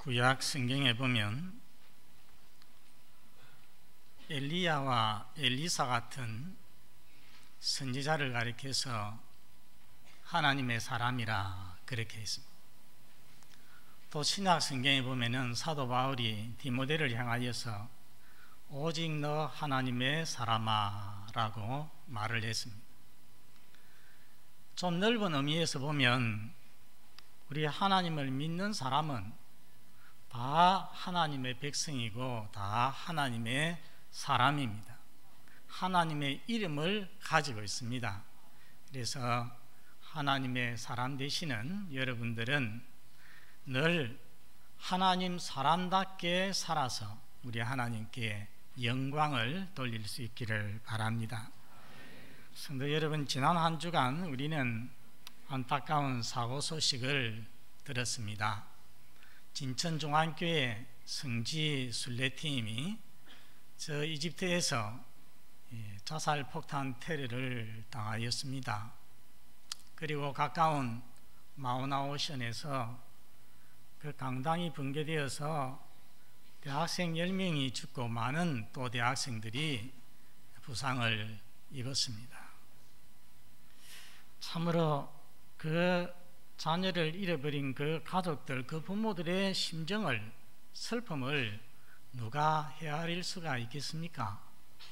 구약 성경에 보면 엘리야와 엘리사 같은 선지자를 가리켜서 하나님의 사람이라 그렇게 했습니다. 또 신약 성경에 보면은 사도 바울이 디모데를 향하여서 오직 너 하나님의 사람아 라고 말을 했습니다. 좀 넓은 의미에서 보면 우리 하나님을 믿는 사람은 다 하나님의 백성이고 다 하나님의 사람입니다. 하나님의 이름을 가지고 있습니다. 그래서 하나님의 사람 되시는 여러분들은 늘 하나님 사람답게 살아서 우리 하나님께 영광을 돌릴 수 있기를 바랍니다. 성도 여러분, 지난 한 주간 우리는 안타까운 사고 소식을 들었습니다. 진천중앙교회 성지 순례팀이 저 이집트에서 자살 폭탄 테러를 당하였습니다. 그리고 가까운 마우나오션에서 그 강당이 붕괴되어서 대학생 10명이 죽고 많은 또 대학생들이 부상을 입었습니다. 참으로 그 자녀를 잃어버린 그 가족들, 그 부모들의 심정을, 슬픔을 누가 헤아릴 수가 있겠습니까?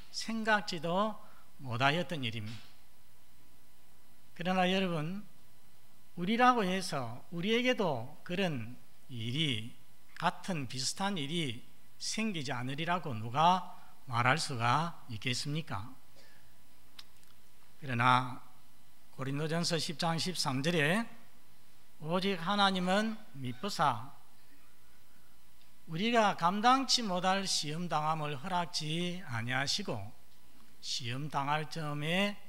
생각지도 못하였던 일입니다. 그러나 여러분, 우리라고 해서 우리에게도 그런 일이, 같은 비슷한 일이 생기지 않으리라고 누가 말할 수가 있겠습니까? 그러나 고린도전서 10장 13절에 오직 하나님은 미쁘사 우리가 감당치 못할 시험당함을 허락지 아니하시고 시험당할 점에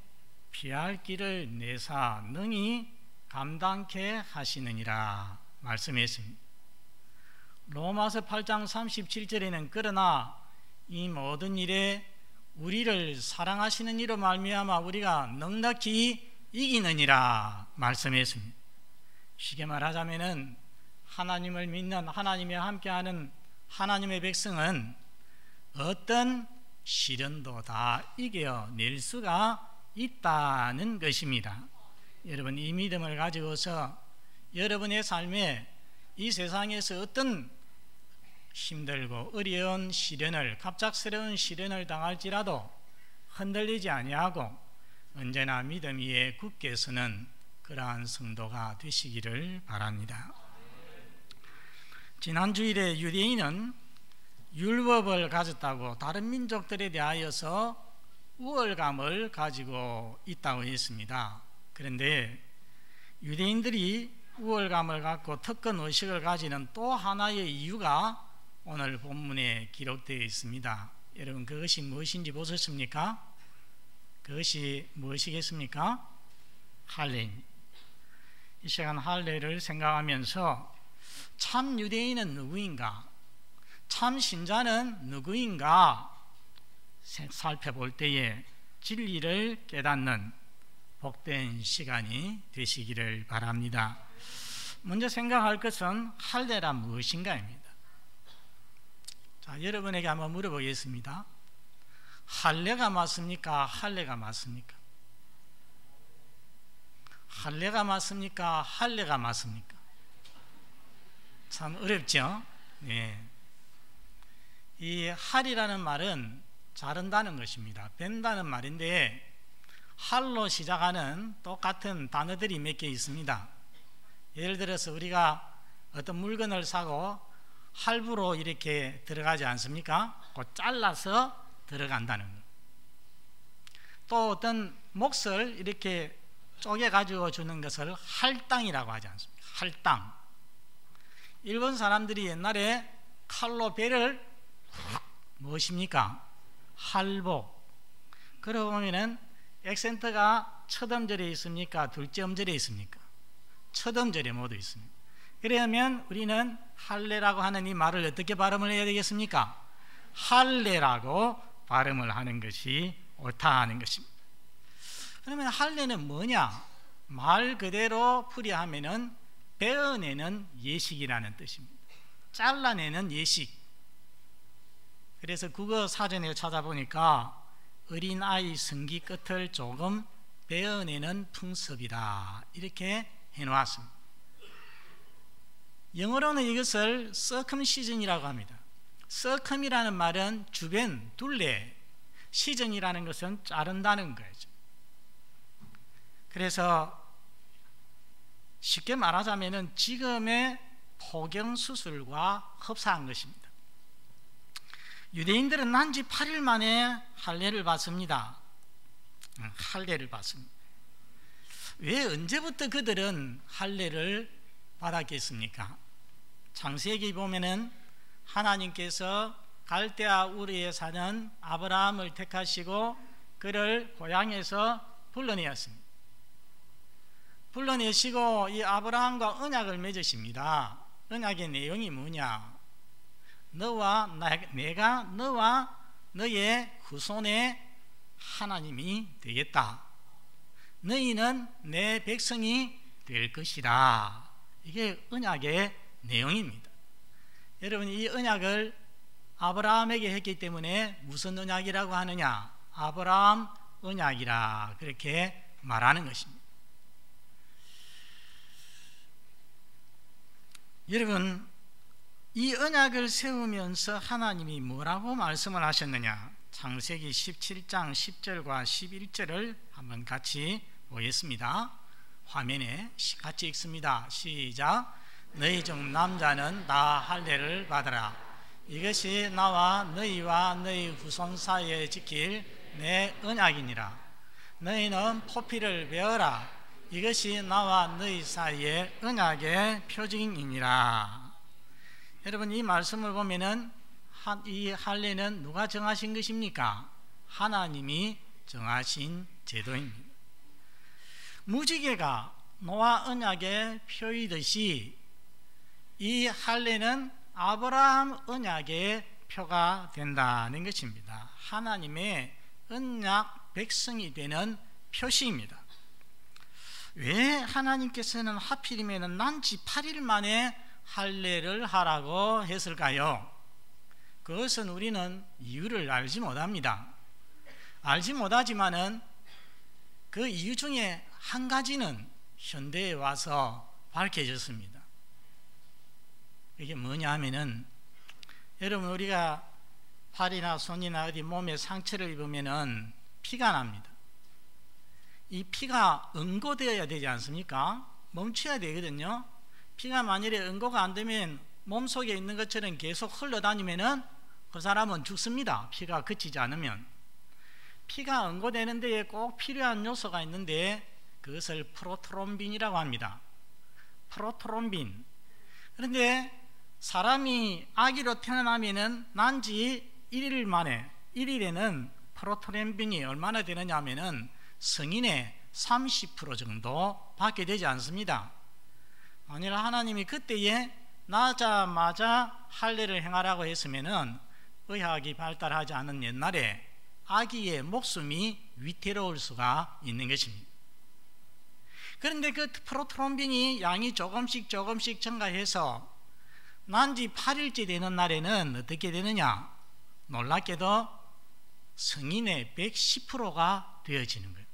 피할 길을 내사 능히 감당케 하시느니라 말씀했습니다. 로마서 8장 37절에는 그러나 이 모든 일에 우리를 사랑하시는 이로 말미암아 우리가 넉넉히 이기느니라 말씀했습니다. 쉽게 말하자면은 하나님을 믿는, 하나님과 함께하는 하나님의 백성은 어떤 시련도 다 이겨낼 수가 있다는 것입니다. 여러분, 이 믿음을 가지고서 여러분의 삶에 이 세상에서 어떤 힘들고 어려운 시련을, 갑작스러운 시련을 당할지라도 흔들리지 아니하고 언제나 믿음 위에 굳게 서는 그러한 성도가 되시기를 바랍니다. 지난 주일에 유대인은 율법을 가졌다고 다른 민족들에 대하여서 우월감을 가지고 있다고 했습니다. 그런데 유대인들이 우월감을 갖고 특권 의식을 가지는 또 하나의 이유가 오늘 본문에 기록되어 있습니다. 여러분, 그것이 무엇인지 보셨습니까? 그것이 무엇이겠습니까? 할례입니다. 이 시간 할례를 생각하면서 참 유대인은 누구인가? 참 신자는 누구인가? 살펴볼 때에 진리를 깨닫는 복된 시간이 되시기를 바랍니다. 먼저 생각할 것은 할례란 무엇인가입니다. 자, 여러분에게 한번 물어보겠습니다. 할례가 맞습니까? 할례가 맞습니까? 할례가 맞습니까? 할례가 맞습니까? 참 어렵죠? 네. 이 할이라는 말은 자른다는 것입니다. 벤다는 말인데 할로 시작하는 똑같은 단어들이 몇 개 있습니다. 예를 들어서 우리가 어떤 물건을 사고 할부로 이렇게 들어가지 않습니까? 곧 잘라서 들어간다는 것. 또 어떤 몫을 이렇게 쪼개 가지고 주는 것을 할당이라고 하지 않습니까? 할당. 일본 사람들이 옛날에 칼로 배를 무엇입니까? 할복. 그러고 보면은 액센트가 첫 음절에 있습니까? 둘째 음절에 있습니까? 첫 음절에 모두 있습니다. 그러면 우리는 할례라고 하는 이 말을 어떻게 발음을 해야 되겠습니까? 할례라고 발음을 하는 것이 옳다 하는 것입니다. 그러면 할례는 뭐냐? 말 그대로 풀이하면은 베어내는 예식이라는 뜻입니다. 잘라내는 예식. 그래서 국어 사전에 찾아보니까 어린아이 성기 끝을 조금 베어내는 풍습이다, 이렇게 해놓았습니다. 영어로는 이것을 circumcision이라고 합니다. circum이라는 말은 주변, 둘레, 시즌이라는 것은 자른다는 거죠. 그래서 쉽게 말하자면 지금의 포경수술과 흡사한 것입니다. 유대인들은 난지 8일 만에 할례를 받습니다. 할례를 받습니다. 왜 언제부터 그들은 할례를 받았겠습니까? 창세기 보면은 하나님께서 갈대아 우르에 사는 아브라함을 택하시고 그를 고향에서 불러내었습니다. 불러내시고 이 아브라함과 언약을 맺으십니다. 언약의 내용이 뭐냐? 내가 너와 너의 후손의 하나님이 되겠다. 너희는 내 백성이 될 것이다. 이게 언약의 내용입니다. 여러분, 이 언약을 아브라함에게 했기 때문에 무슨 언약이라고 하느냐? 아브라함 언약이라 그렇게 말하는 것입니다. 여러분, 이 언약을 세우면서 하나님이 뭐라고 말씀을 하셨느냐? 창세기 17장 10절과 11절을 한번 같이 보겠습니다. 화면에 같이 읽습니다. 시작. 너희 중 남자는 다 할례를 받으라. 이것이 나와 너희와 너희 후손 사이에 지킬 내 언약이니라. 너희는 포피를 베어라. 이것이 나와 너희 사이의 언약의 표징이니라. 여러분, 이 말씀을 보면은 이 할례는 누가 정하신 것입니까? 하나님이 정하신 제도입니다. 무지개가 노아 언약의 표이듯이 이 할례는 아브라함 언약의 표가 된다는 것입니다. 하나님의 언약 백성이 되는 표시입니다. 왜 하나님께서는 하필이면 난지 8일 만에 할례를 하라고 했을까요? 그것은 우리는 이유를 알지 못합니다. 알지 못하지만은 그 이유 중에 한 가지는 현대에 와서 밝혀졌습니다. 이게 뭐냐 하면은, 여러분, 우리가 팔이나 손이나 어디 몸에 상처를 입으면은 피가 납니다. 이 피가 응고되어야 되지 않습니까? 멈춰야 되거든요. 피가 만일에 응고가 안 되면 몸속에 있는 것처럼 계속 흘러다니면은 그 사람은 죽습니다. 피가 그치지 않으면. 피가 응고되는 데에 꼭 필요한 요소가 있는데 그것을 프로트롬빈이라고 합니다. 프로트롬빈. 그런데 사람이 아기로 태어나면은 난지 1일 만에, 1일에는 프로트롬빈이 얼마나 되느냐 하면은 성인의 30% 정도 받게 되지 않습니다. 만일 하나님이 그때에 나자마자 할례를 행하라고 했으면은 의학이 발달하지 않은 옛날에 아기의 목숨이 위태로울 수가 있는 것입니다. 그런데 그 프로트롬빈이 양이 조금씩 증가해서 난지 8일째 되는 날에는 어떻게 되느냐? 놀랍게도 성인의 110%가 되어지는 거예요.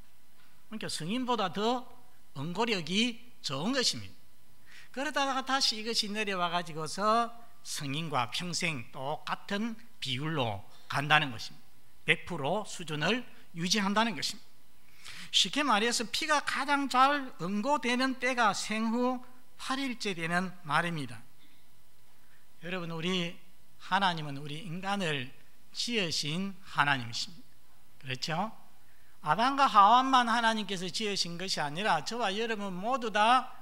그러니까 성인보다 더 응고력이 좋은 것입니다. 그러다가 다시 이것이 내려와 가지고서 성인과 평생 똑같은 비율로 간다는 것입니다. 100% 수준을 유지한다는 것입니다. 쉽게 말해서 피가 가장 잘 응고되는 때가 생후 8일째 되는 날입니다. 여러분, 우리 하나님은 우리 인간을 지으신 하나님이십니다. 그렇죠? 아담과 하와만 하나님께서 지으신 것이 아니라 저와 여러분 모두 다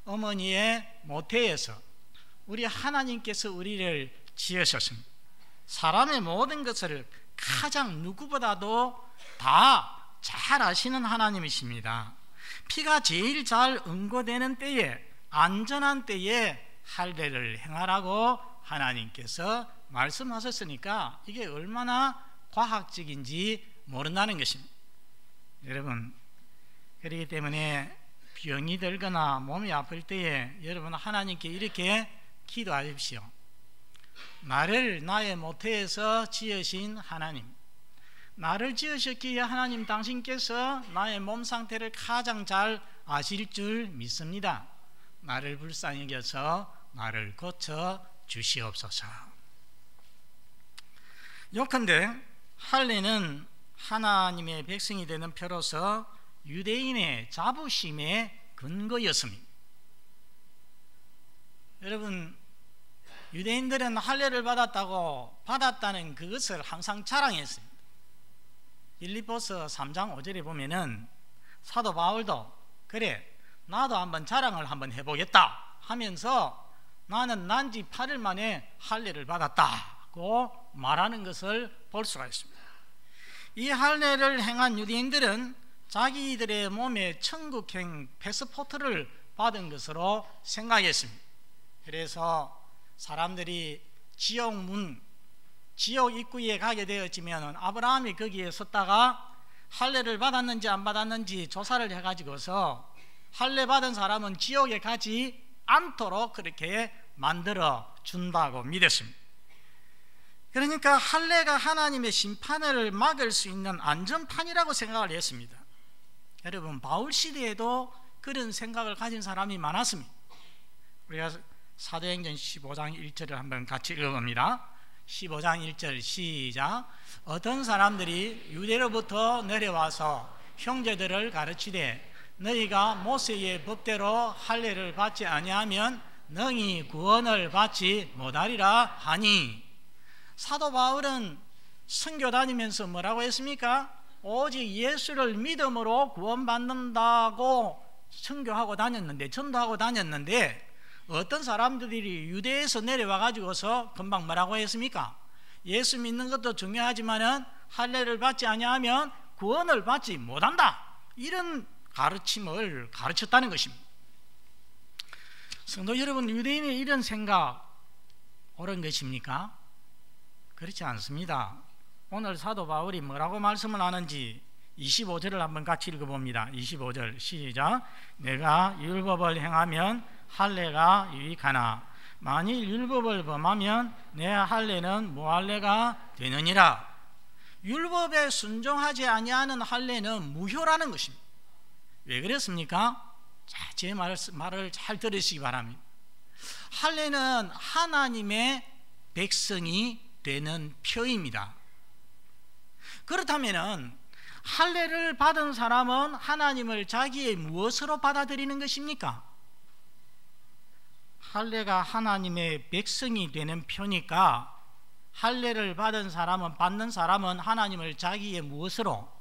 어머니의 모태에서 우리 하나님께서 우리를 지으셨습니다. 사람의 모든 것을 가장 누구보다도 다 잘 아시는 하나님이십니다. 피가 제일 잘 응고되는 때에, 안전한 때에 할례를 행하라고 하나님께서 말씀하셨으니까 이게 얼마나 과학적인지 모른다는 것입니다. 여러분, 그렇기 때문에 병이 들거나 몸이 아플 때에 여러분 하나님께 이렇게 기도하십시오. 나를 나의 모태에서 지으신 하나님, 나를 지으셨기에 하나님 당신께서 나의 몸 상태를 가장 잘 아실 줄 믿습니다. 나를 불쌍히 여겨서 나를 고쳐 주시옵소서. 요컨대 할례는 하나님의 백성이 되는 표로서 유대인의 자부심의 근거였습니다. 여러분, 유대인들은 할례를 받았다는 그것을 항상 자랑했습니다. 빌립보서 3장 5절에 보면은 사도 바울도 그래, 나도 한번 자랑을 한번 해보겠다 하면서 나는 난지 8일 만에 할례를 받았다고 말하는 것을 볼 수가 있습니다. 이 할례를 행한 유대인들은 자기들의 몸에 천국행 패스포트를 받은 것으로 생각했습니다. 그래서 사람들이 지옥 입구에 가게 되었지만 아브라함이 거기에 섰다가 할례를 받았는지 안 받았는지 조사를 해가지고서 할례 받은 사람은 지옥에 가지 않도록 그렇게 만들어 준다고 믿었습니다. 그러니까 할례가 하나님의 심판을 막을 수 있는 안전판이라고 생각을 했습니다. 여러분, 바울 시대에도 그런 생각을 가진 사람이 많았습니다. 우리가 사도행전 15장 1절을 한번 같이 읽어봅니다. 15장 1절 시작. 어떤 사람들이 유대로부터 내려와서 형제들을 가르치되 너희가 모세의 법대로 할례를 받지 아니하면 능히 구원을 받지 못하리라 하니, 사도 바울은 선교 다니면서 뭐라고 했습니까? 오직 예수를 믿음으로 구원받는다고 선교하고 다녔는데, 전도하고 다녔는데, 어떤 사람들이 유대에서 내려와 가지고서 금방 뭐라고 했습니까? 예수 믿는 것도 중요하지만은 할례를 받지 아니하면 구원을 받지 못한다, 이런 가르침을 가르쳤다는 것입니다. 성도 여러분, 유대인의 이런 생각 옳은 것입니까? 그렇지 않습니다. 오늘 사도 바울이 뭐라고 말씀을 하는지 25절을 한번 같이 읽어봅니다. 25절 시작. 내가 율법을 행하면 할례가 유익하나 만일 율법을 범하면 내 할례는 무할례가 되느니라. 율법에 순종하지 아니하는 할례는 무효라는 것입니다. 왜 그랬습니까? 자, 제 말을 잘 들으시기 바랍니다. 할례는 하나님의 백성이 되는 표입니다. 그렇다면 할례를 받은 사람은 하나님을 자기의 무엇으로 받아들이는 것입니까? 할례가 하나님의 백성이 되는 표니까 할례를 받은 사람은, 받는 사람은 하나님을 자기의 무엇으로?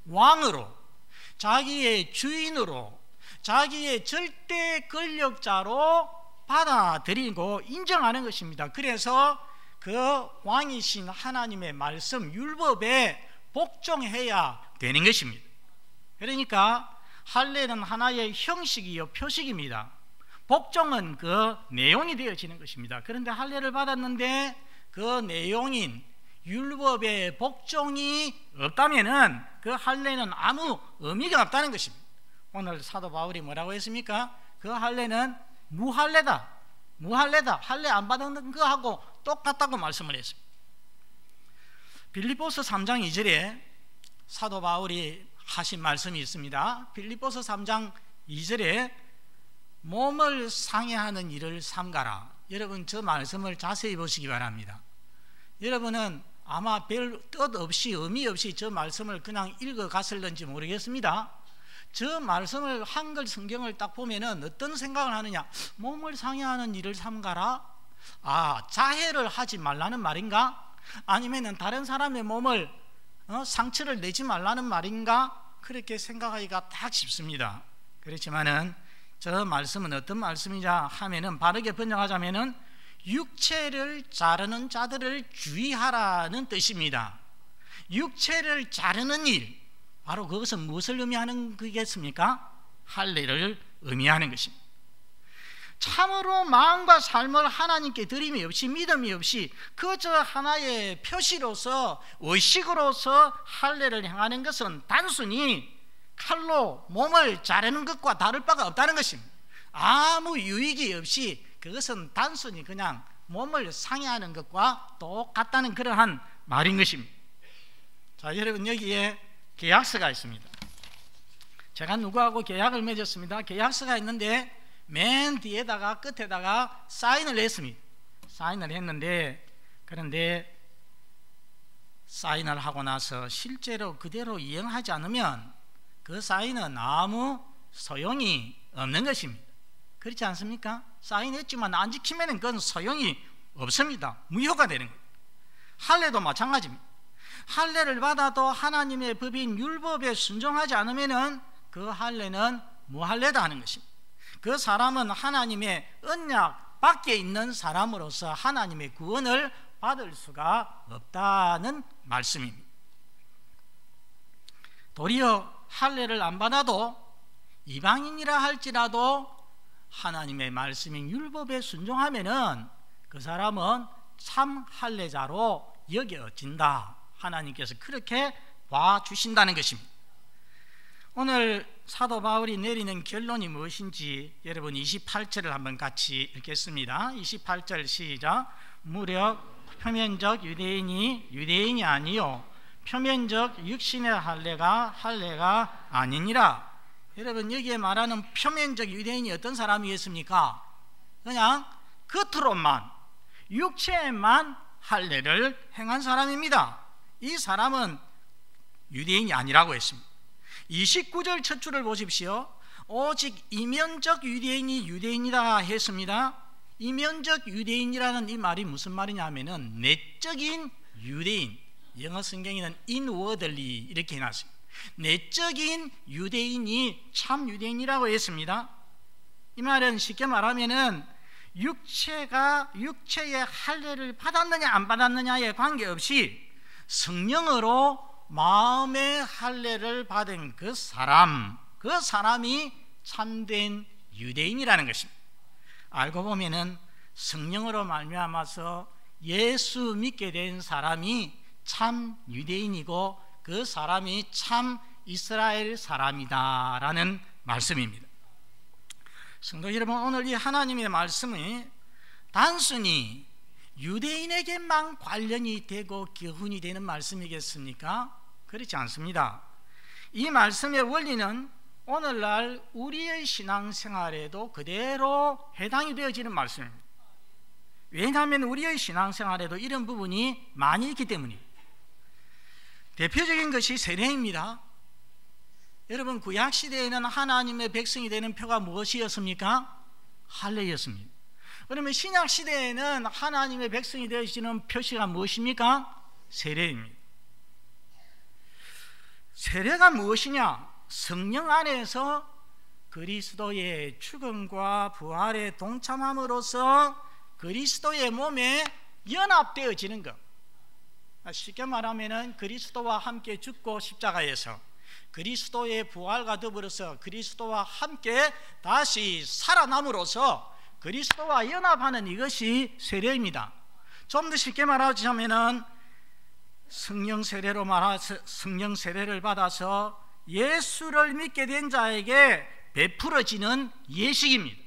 왕으로, 자기의 주인으로, 자기의 절대 권력자로 받아들이고 인정하는 것입니다. 그래서 그 왕이신 하나님의 말씀, 율법에 복종해야 되는 것입니다. 그러니까 할례는 하나의 형식이요 표식입니다. 복종은 그 내용이 되어지는 것입니다. 그런데 할례를 받았는데 그 내용인 율법의 복종이 없다면은 그 할례는 아무 의미가 없다는 것입니다. 오늘 사도 바울이 뭐라고 했습니까? 그 할례는 무할례다, 무할례다, 할례 안 받은 거하고 똑같다고 말씀을 했습니다. 빌립보서 3장 2절에 사도 바울이 하신 말씀이 있습니다. 빌립보서 3장 2절에 몸을 상해하는 일을 삼가라. 여러분, 저 말씀을 자세히 보시기 바랍니다. 여러분은 아마 별 뜻 없이, 의미 없이 저 말씀을 그냥 읽어갔을는지 모르겠습니다. 저 말씀을, 한글 성경을 딱 보면은 어떤 생각을 하느냐? 몸을 상해하는 일을 삼가라? 아, 자해를 하지 말라는 말인가? 아니면은 다른 사람의 몸을 상처를 내지 말라는 말인가? 그렇게 생각하기가 딱 쉽습니다. 그렇지만은 저 말씀은 어떤 말씀이냐 하면은, 바르게 번역하자면은 육체를 자르는 자들을 주의하라는 뜻입니다. 육체를 자르는 일, 바로 그것은 무엇을 의미하는 거겠습니까? 할례를 의미하는 것입니다. 참으로 마음과 삶을 하나님께 드림이 없이, 믿음이 없이 그저 하나의 표시로서, 의식으로서 할례를 행하는 것은 단순히 칼로 몸을 자르는 것과 다를 바가 없다는 것입니다. 아무 유익이 없이 그것은 단순히 그냥 몸을 상해하는 것과 똑같다는 그러한 말인 것입니다. 자, 여러분 여기에 계약서가 있습니다. 제가 누구하고 계약을 맺었습니다. 계약서가 있는데 맨 뒤에다가 끝에다가 사인을 했습니다. 사인을 했는데, 그런데 사인을 하고 나서 실제로 그대로 이행하지 않으면 그 사인은 아무 소용이 없는 것입니다. 그렇지 않습니까? 사인했지만 안 지키면 그건 소용이 없습니다. 무효가 되는 거예요. 할례도 마찬가지입니다. 할례를 받아도 하나님의 법인 율법에 순종하지 않으면 그 할례는 무할례다 하는 것입니다. 그 사람은 하나님의 언약 밖에 있는 사람으로서 하나님의 구원을 받을 수가 없다는 말씀입니다. 도리어 할례를 안 받아도 이방인이라 할지라도 하나님의 말씀인 율법에 순종하면은 그 사람은 참 할례자로 여겨진다. 하나님께서 그렇게 봐주신다는 것입니다. 오늘 사도 바울이 내리는 결론이 무엇인지 여러분 28절을 한번 같이 읽겠습니다. 28절 시작. 무려 표면적 유대인이 유대인이 아니요 표면적 육신의 할례가 아니니라. 여러분 여기에 말하는 표면적 유대인이 어떤 사람이겠습니까? 그냥 겉으로만 육체에만 할례를 행한 사람입니다. 이 사람은 유대인이 아니라고 했습니다. 29절 첫 줄을 보십시오. 오직 이면적 유대인이 유대인이다 했습니다. 이면적 유대인이라는 이 말이 무슨 말이냐 하면은 내적인 유대인, 영어 성경에는 inwardly 이렇게 해놨습니다. 내적인 유대인이 참 유대인이라고 했습니다. 이 말은 쉽게 말하면은 육체의 할례를 받았느냐 안 받았느냐에 관계없이 성령으로 마음의 할례를 받은 그 사람이 참된 유대인이라는 것입니다. 알고 보면은 성령으로 말미암아서 예수 믿게 된 사람이 참 유대인이고 그 사람이 참 이스라엘 사람이다라는 말씀입니다. 성도 여러분, 오늘 이 하나님의 말씀이 단순히 유대인에게만 관련이 되고 교훈이 되는 말씀이겠습니까? 그렇지 않습니다. 이 말씀의 원리는 오늘날 우리의 신앙생활에도 그대로 해당이 되어지는 말씀입니다. 왜냐하면 우리의 신앙생활에도 이런 부분이 많이 있기 때문입니다. 대표적인 것이 세례입니다. 여러분 구약시대에는 하나님의 백성이 되는 표가 무엇이었습니까? 할례였습니다. 그러면 신약시대에는 하나님의 백성이 되시는 표시가 무엇입니까? 세례입니다. 세례가 무엇이냐? 성령 안에서 그리스도의 죽음과 부활에 동참함으로써 그리스도의 몸에 연합되어지는 것. 쉽게 말하면 그리스도와 함께 죽고 십자가에서 그리스도의 부활과 더불어서 그리스도와 함께 다시 살아남으로써 그리스도와 연합하는 이것이 세례입니다. 좀 더 쉽게 말하자면 성령 세례를 받아서 예수를 믿게 된 자에게 베풀어지는 예식입니다.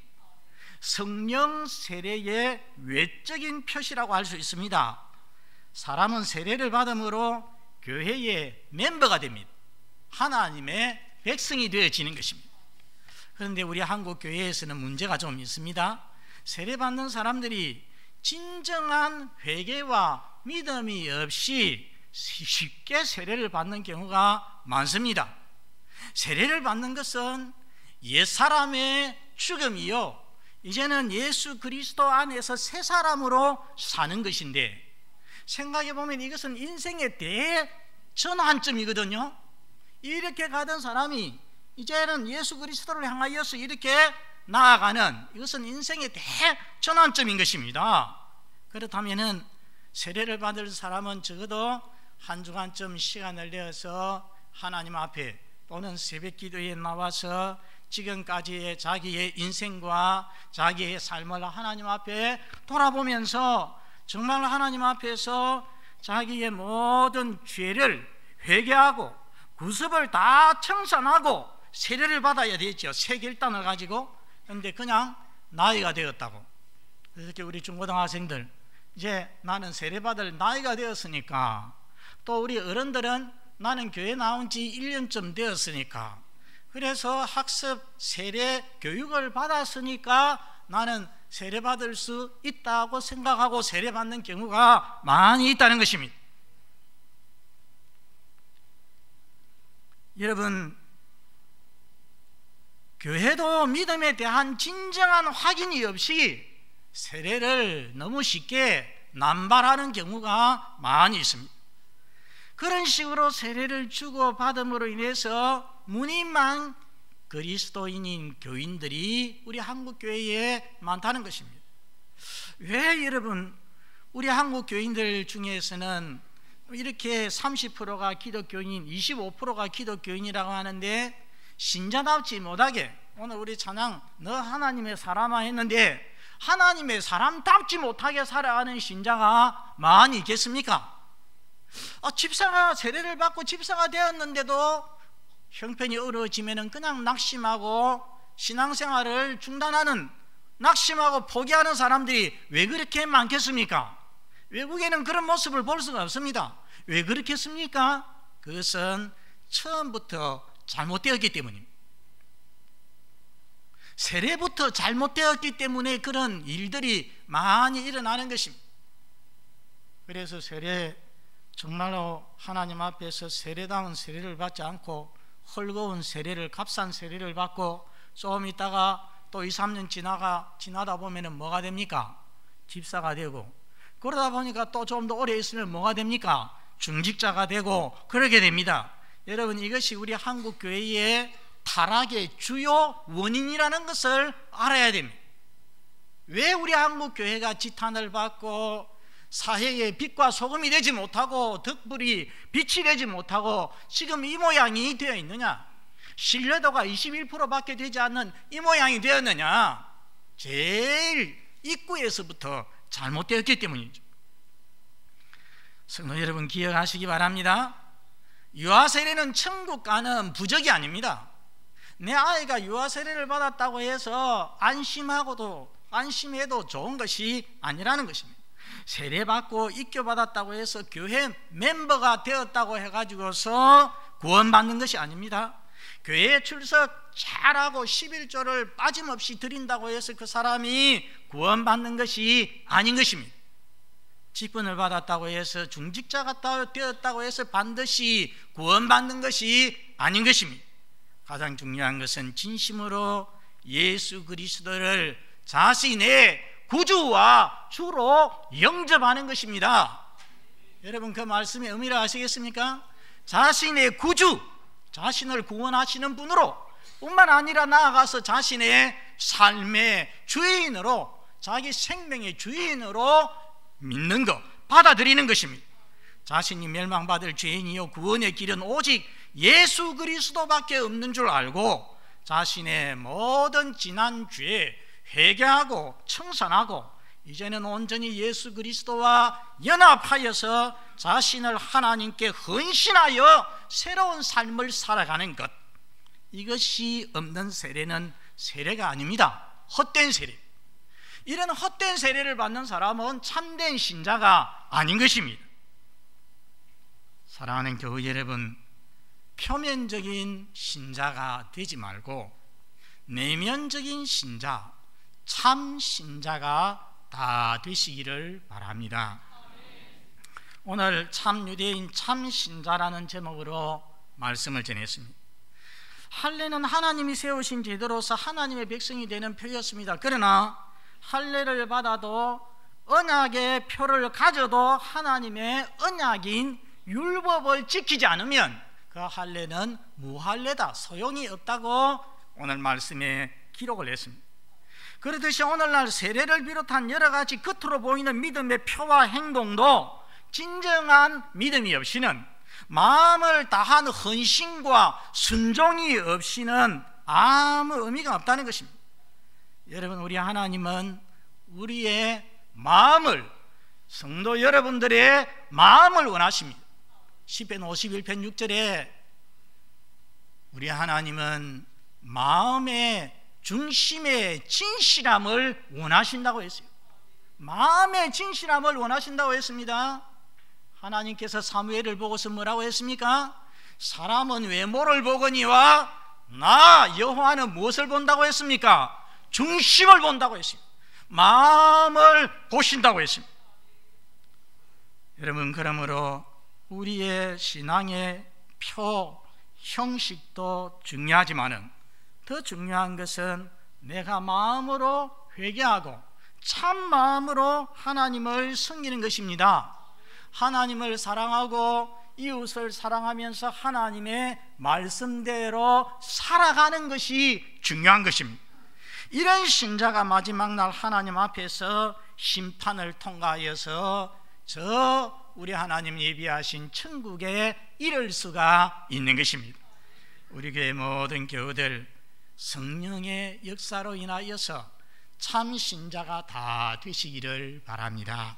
성령 세례의 외적인 표시라고 할 수 있습니다. 사람은 세례를 받음으로 교회의 멤버가 됩니다. 하나님의 백성이 되어지는 것입니다. 그런데 우리 한국 교회에서는 문제가 좀 있습니다. 세례받는 사람들이 진정한 회개와 믿음이 없이 쉽게 세례를 받는 경우가 많습니다. 세례를 받는 것은 옛사람의 죽음이요, 이제는 예수 그리스도 안에서 새 사람으로 사는 것인데, 생각해 보면 이것은 인생의 대전환점이거든요. 이렇게 가던 사람이 이제는 예수 그리스도를 향하여서 이렇게 나아가는, 이것은 인생의 대전환점인 것입니다. 그렇다면은 세례를 받을 사람은 적어도 한 주간쯤 시간을 내어서 하나님 앞에 또는 새벽 기도에 나와서 지금까지의 자기의 인생과 자기의 삶을 하나님 앞에 돌아보면서 정말 하나님 앞에서 자기의 모든 죄를 회개하고 구습을 다 청산하고 세례를 받아야 되죠. 세결단을 가지고. 그런데 그냥 나이가 되었다고, 이렇게 우리 중고등학생들 이제 나는 세례받을 나이가 되었으니까, 또 우리 어른들은 나는 교회 나온 지 1년쯤 되었으니까, 그래서 학습 세례 교육을 받았으니까 나는 세례받을 수 있다고 생각하고 세례받는 경우가 많이 있다는 것입니다. 여러분, 교회도 믿음에 대한 진정한 확인이 없이 세례를 너무 쉽게 남발하는 경우가 많이 있습니다. 그런 식으로 세례를 주고받음으로 인해서 무늬만 그리스도인인 교인들이 우리 한국교회에 많다는 것입니다. 왜 여러분, 우리 한국교인들 중에서는 이렇게 30%가 기독교인, 25%가 기독교인이라고 하는데 신자답지 못하게, 오늘 우리 찬양 너 하나님의 사람아 했는데 하나님의 사람답지 못하게 살아가는 신자가 많이 있겠습니까? 집사가 세례를 받고 집사가 되었는데도 형편이 어려워지면 그냥 낙심하고 신앙생활을 중단하는, 낙심하고 포기하는 사람들이 왜 그렇게 많겠습니까? 외국에는 그런 모습을 볼 수가 없습니다. 왜 그렇겠습니까? 그것은 처음부터 잘못되었기 때문입니다. 세례부터 잘못되었기 때문에 그런 일들이 많이 일어나는 것입니다. 그래서 세례, 정말로 하나님 앞에서 세례다운 세례를 받지 않고 헐거운 세례를, 값싼 세례를 받고 조금 있다가 또 2, 3년 지나다 보면 뭐가 됩니까? 집사가 되고, 그러다 보니까 또 좀 더 오래 있으면 뭐가 됩니까? 중직자가 되고 그러게 됩니다. 여러분, 이것이 우리 한국교회의 타락의 주요 원인이라는 것을 알아야 됩니다. 왜 우리 한국교회가 지탄을 받고 사회의 빛과 소금이 되지 못하고 덕불이 빛이 되지 못하고 지금 이 모양이 되어 있느냐? 신뢰도가 21%밖에 되지 않는 이 모양이 되었느냐? 제일 입구에서부터 잘못되었기 때문이죠. 성도 여러분, 기억하시기 바랍니다. 유아세례는 천국 가는 부적이 아닙니다. 내 아이가 유아세례를 받았다고 해서 안심해도 좋은 것이 아니라는 것입니다. 세례받고 입교받았다고 해서 교회 멤버가 되었다고 해가지고서 구원받는 것이 아닙니다. 교회에 출석 잘하고 11조를 빠짐없이 드린다고 해서 그 사람이 구원받는 것이 아닌 것입니다. 직분을 받았다고 해서 중직자가 되었다고 해서 반드시 구원받는 것이 아닌 것입니다. 가장 중요한 것은 진심으로 예수 그리스도를 자신의 구주와 주로 영접하는 것입니다. 여러분, 그 말씀의 의미를 아시겠습니까? 자신의 구주, 자신을 구원하시는 분으로 뿐만 아니라 나아가서 자신의 삶의 주인으로, 자기 생명의 주인으로 믿는 것, 받아들이는 것입니다. 자신이 멸망받을 죄인이요 구원의 길은 오직 예수 그리스도밖에 없는 줄 알고 자신의 모든 지난 죄 회개하고 청산하고 이제는 온전히 예수 그리스도와 연합하여서 자신을 하나님께 헌신하여 새로운 삶을 살아가는 것, 이것이 없는 세례는 세례가 아닙니다. 헛된 세례. 이런 헛된 세례를 받는 사람은 참된 신자가 아닌 것입니다. 사랑하는 교우 여러분, 표면적인 신자가 되지 말고 내면적인 신자, 참 신자가 다 되시기를 바랍니다. 오늘 참 유대인 참 신자라는 제목으로 말씀을 전했습니다. 할례는 하나님이 세우신 제도로서 하나님의 백성이 되는 표였습니다. 그러나 할례를 받아도 언약의 표를 가져도 하나님의 언약인 율법을 지키지 않으면 그 할례는 무할례다, 소용이 없다고 오늘 말씀에 기록을 했습니다. 그렇듯이 오늘날 세례를 비롯한 여러 가지 겉으로 보이는 믿음의 표와 행동도 진정한 믿음이 없이는, 마음을 다한 헌신과 순종이 없이는 아무 의미가 없다는 것입니다. 여러분, 우리 하나님은 우리의 마음을, 성도 여러분들의 마음을 원하십니다. 시편 51편 6절에 우리 하나님은 마음의 중심의 진실함을 원하신다고 했어요. 마음의 진실함을 원하신다고 했습니다. 하나님께서 사무엘을 보고서 뭐라고 했습니까? 사람은 외모를 보거니와 나 여호와는 무엇을 본다고 했습니까? 중심을 본다고 했습니다. 마음을 보신다고 했습니다. 여러분, 그러므로 우리의 신앙의 표, 형식도 중요하지만은 더 중요한 것은 내가 마음으로 회개하고 참 마음으로 하나님을 섬기는 것입니다. 하나님을 사랑하고 이웃을 사랑하면서 하나님의 말씀대로 살아가는 것이 중요한 것입니다. 이런 신자가 마지막 날 하나님 앞에서 심판을 통과하여서 우리 하나님 예비하신 천국에 이를 수가 있는 것입니다. 우리 교회 모든 교우들 성령의 역사로 인하여서 참 신자가 다 되시기를 바랍니다.